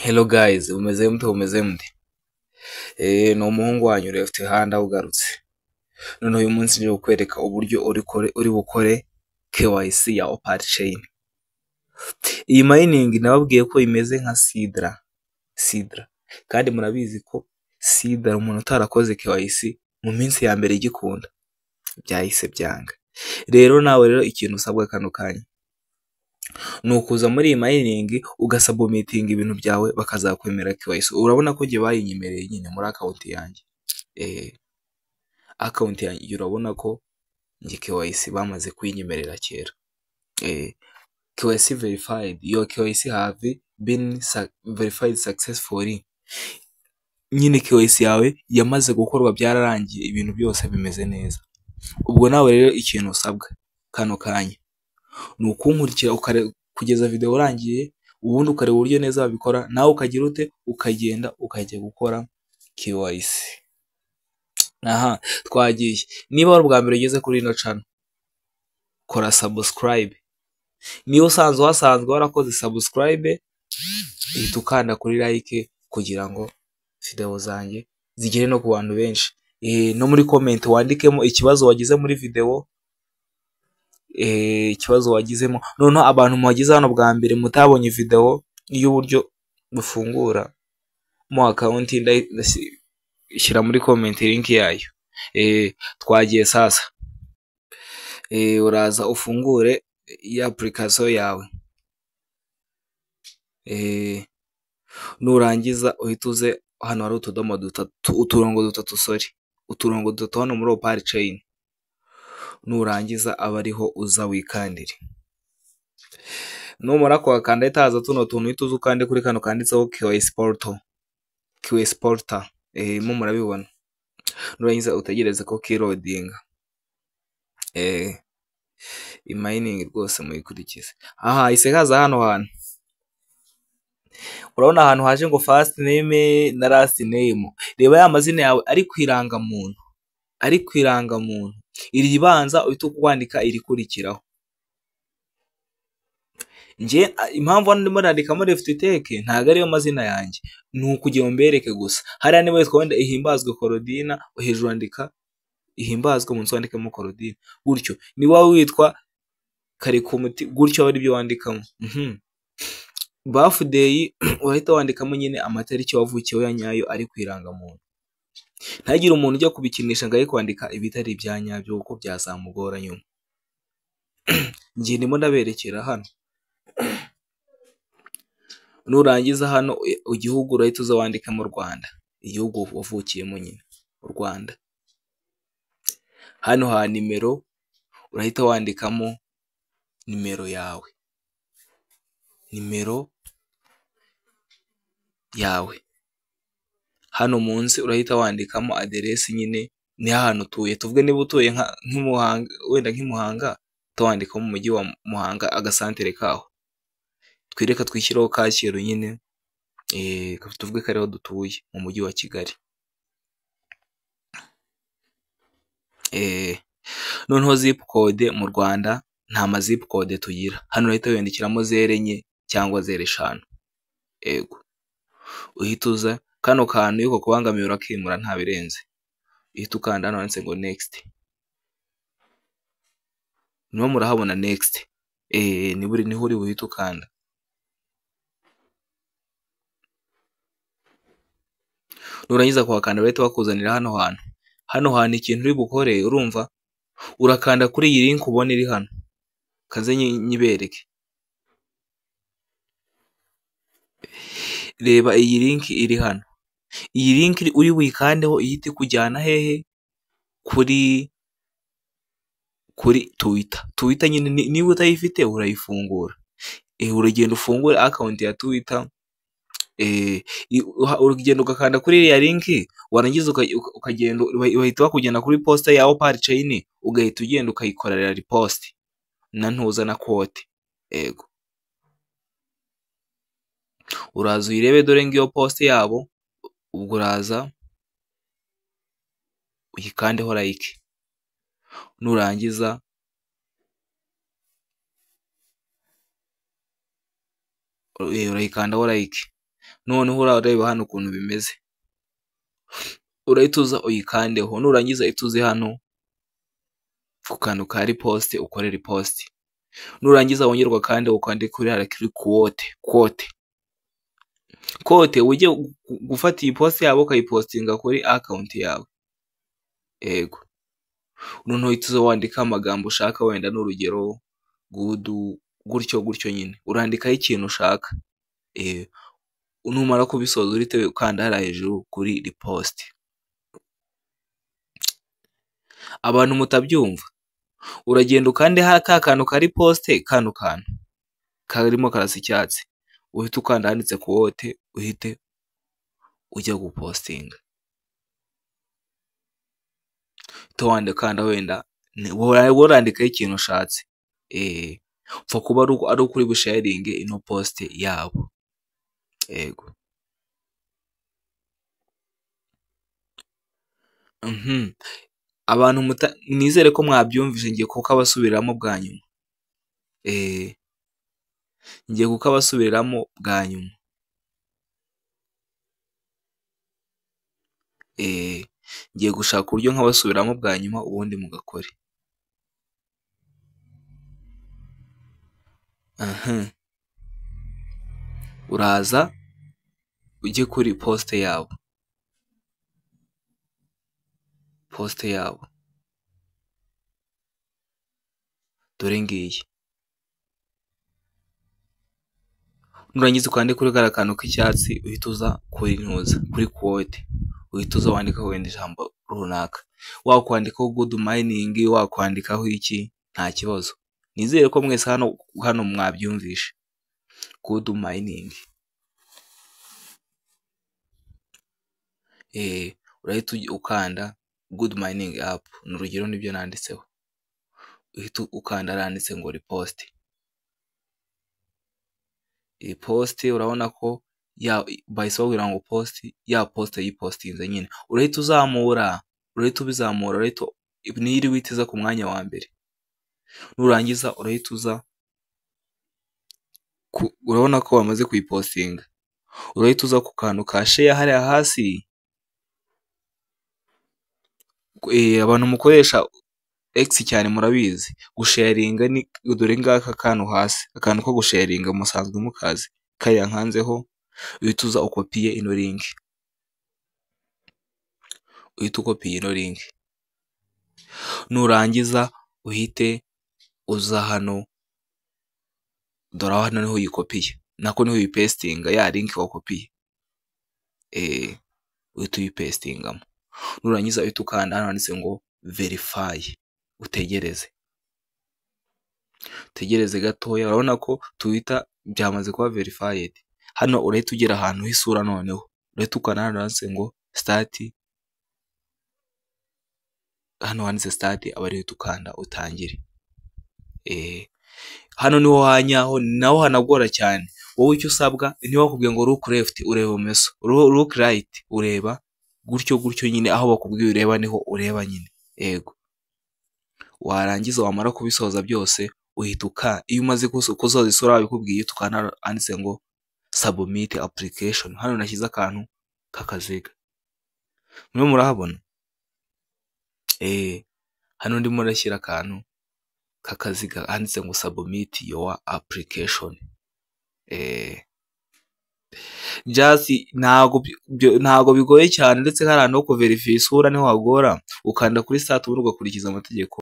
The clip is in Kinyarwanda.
Hello guys, umeze mute? Ni umuhungu wanyu Left Hand ugarutse. None uyu munsi ngiye kukwereka uburyo uri bukore KYC ya Opal Chain. Iyi mining nababwiye ko imeze nka Sidra. Kandi murabizi ko Sidra umuntu utarakoze KYC mu minsi ya mbere igikunda byahise byanga. Rero ikintu usabwa kano kanya nukuza muri iyi mining ugasubmitinga ibintu byawe bakazakwemera KYC. Urabona ko ngiye bayinyemereye nyine muri account yanjye. Account yanjye urabona ko ngi KYC bamaze kwinyemerera kera. KYC verified. Your KYC have been verified successfully. Nyine KYC yawe yamaze gukorwa, byararangiye, ibintu byose bimeze neza. Ubwo nawe rero ikintu usabwa kano kanya nukunkurikira kugeza video urangiye, ubundi ukareba uburyo neza babikora, nawe ukagira ute ukagenda ukajya gukora KYC. Twagiye. Niba wari ubwa mbere ugeze kuri ino channel, kora subscribe. Niba wasanzwe warakoze subscribe, ihita ukanda kuri like kugira ngo video zanjye zigere no ku bantu benshi. No muri comment wandikemo ikibazo wagize muri video, ikibazo wagizemo. Noneho abantu muwagize hano bwa mbere mutabonye video y'uburyo bufungura mo account, shyira muri comment link yayo. Twagiye sasa. Uraza ufungure iyi application yawe. Nurangiza uhituze hano hari utudomo uturongo dutatu hano muri Opal Chain. Nurangiza abariho uza wikandire. Numara kwakanda itaza tuno tuntu ituze ukande kuri kano kanditseho KYC Portal. Mu murabibona. Nurangiza utegereze ko kiloadinga. Mining rwose muyikurikize. Ise haza hano hantu. Urabona ahantu haje ngo first name na last name. Reba ya mazina yawe ari kwiranga muntu. Iri ribanza uhita kwandika irikurikiraho. Nje impamvu ndimo nandikamo Left Tech ntago ariyo mazina yanjye, nukugira mbereke gusa. Hariya niba witwa wenda Ihimbazwe Korodina, hejuru andika Ihimbazwe, munsi wandikamo Korodina. Gutyo niba witwa Karikumuti, gutyo ari byo wandikamo. Birthday urahita wandikamo nyine amatariki wavukiyeho ya nyayo ari kwiranga muntu. Ntagire umuntu ujya kubikinisha ngo kwandika ibitari bya nyabyo kuko byazamugora nyuma. Ngiye ndimo ndaberekera hano. Nurangiza hano igihugu urahita uza wandika mu Rwanda, igihugu wavukiyemo nyine u Rwanda. Hano ha nimero urahita wandikamo nimero yawe. Hano munsi urahita wandikamo address nyine ni ahantu utuye. Tuvuge niba utuye nk'Imuhanga, wenda nk'Imuhanga, tawandika mu mujyi wa Muhanga agasantere kaho. Twireka twishyiraho Kacyiru nyine, tuvuge ko ariho dutuye mu mujyi wa Kigali. Noneho zip code mu Rwanda nta ma zip code tugira. Hano urahita wandikiramo 04 cyangwa 05. Uhita uza kano kantu yuko kubangamiye urakimura nta birenze. Uhita ukanda hano handitse ngo next. Niho murahabona next. Niho uri buhita ukanda. Nurangiza kuhakanda bahita bakuzanira hano hantu. Hano hantu ikintu uri bukore urumva, urakanda kuri iyi link ubona iri hano. Kaze nyibereke. Reba iyi link iri hano. Iyi link uri wikandeho ihite kujyana hehe? Kuri Twitter nyine. Niba utayifite urayifungura. Uragenda ufungure account ya Twitter. Urugendo ugakanda kuri ya link, warangiza ukagenda uhita wakugenda kuri posta ya Opal Chain, ugahita ugenda ukayikorera repost na ntuza na quote. Uraza uyirebe, dore ngiyo post yabo. Ubwo uraza uyikandeho like. Nurangiza urayikandaho like. noneho urareba hano ukuntu bimeze, urahita uza uyikandeho, nurangiza ituze hano ku kantu ka riposte ukore riposte, nurangiza wongerwa kandi ukande kuri harakiri quote ujye gufata iyi post yabo ukayipostinga kuri account yawe. Ego noneho ituze wandika amagambo ushaka, wenda n'urugero good gutyo nyine urandikaho ikintu ushaka. Numara kubisoza urite ukanda hariya hejuru kuri riposte. Abantu mutabyumva, uragenda ukande ka kantu ka riposte, kantu karimo karasa icyatsi, uhita ukanda handitse quote, uhite ujya gupostinga. Wandikanda wenda urandikaho ikintu ushatse, upfa kuba ari ukuri busharinge ino post yabo. Ego abantu nizere ko mwabyumvise, ngiye kuko abasubiramo bwa nyuma. Ngiye kuko abasubiramo bwa nyuma. Ngiye gushaka uburyo nk'abasubiramo bwa nyuma ubundi mugakore. Uraza ujye kuri poste yabo, dore ngiyi. Nurangiza ukande kuri kara kantu k'icyatsi, uhita uza kuri quote, uhita uza wandikaho wenda ijambo runaka, wakwandikaho good mining, wakwandikaho iki, nta kibazo. Nizere ko mwese hano mwabyumvishe good mining. Urahita ukanda good mining app, n'urugero nibyo nanditseho, uhita ukanda aranditse ngo riposte. Iyi post urabona ko bahise babwira ngo post yipostinze nyine. Urahita uzamura, urahita niri witiza ku mwanya wa mbere. Nurangiza urahita uza urabona ko bamaze kuyipostinga, urahita uza ku kantu ka share hariya hasi. Abantu mukoresha X cyane murabizi gusharinga, ni dore ngaka kantu hasi, akantu ko gusharinga musanzwe mukazi, kaya nkanzeho. Uhita uza ukopiye ino link, nurangiza uhite uza hano, dore hano niho uyikopiye, nako niho uyipestinga ya link wakopiye. Uhita uyipestingamo, nurangiza uhita ukanda hano handitse ngo verify, utegereze gatoya. Urabona ko tuhita byamaze kuba verified. Hano urahita ugera ahantu h'isura, noneho urahita ukanda hano handitse ngo start, hano handitse start, aba ariho ukanda utangire. Hano niho hanyaho, naho hanagora cyane. Wowe icyo usabwa, niba bakubwiye ngo look left ureba ibumoso, look right ureba gutyo nyine, aho bakubwiye ureba niho ureba nyine. Ego warangiza wamara kubisoza byose uhita iyo umaze kuzoza isura babikubwiye, tukana handitse ngo submit application. Hano nashyize akantu kakaziga, mwe murahabona. Hano ndimo nashyira akantu kakaziga handitse ngo submit your application. Just ntago bigoye cyane, ndetse hari ahantu ho kuverify isura niho hagora, ukanda kuri start ubundi ugakurikiza amategeko.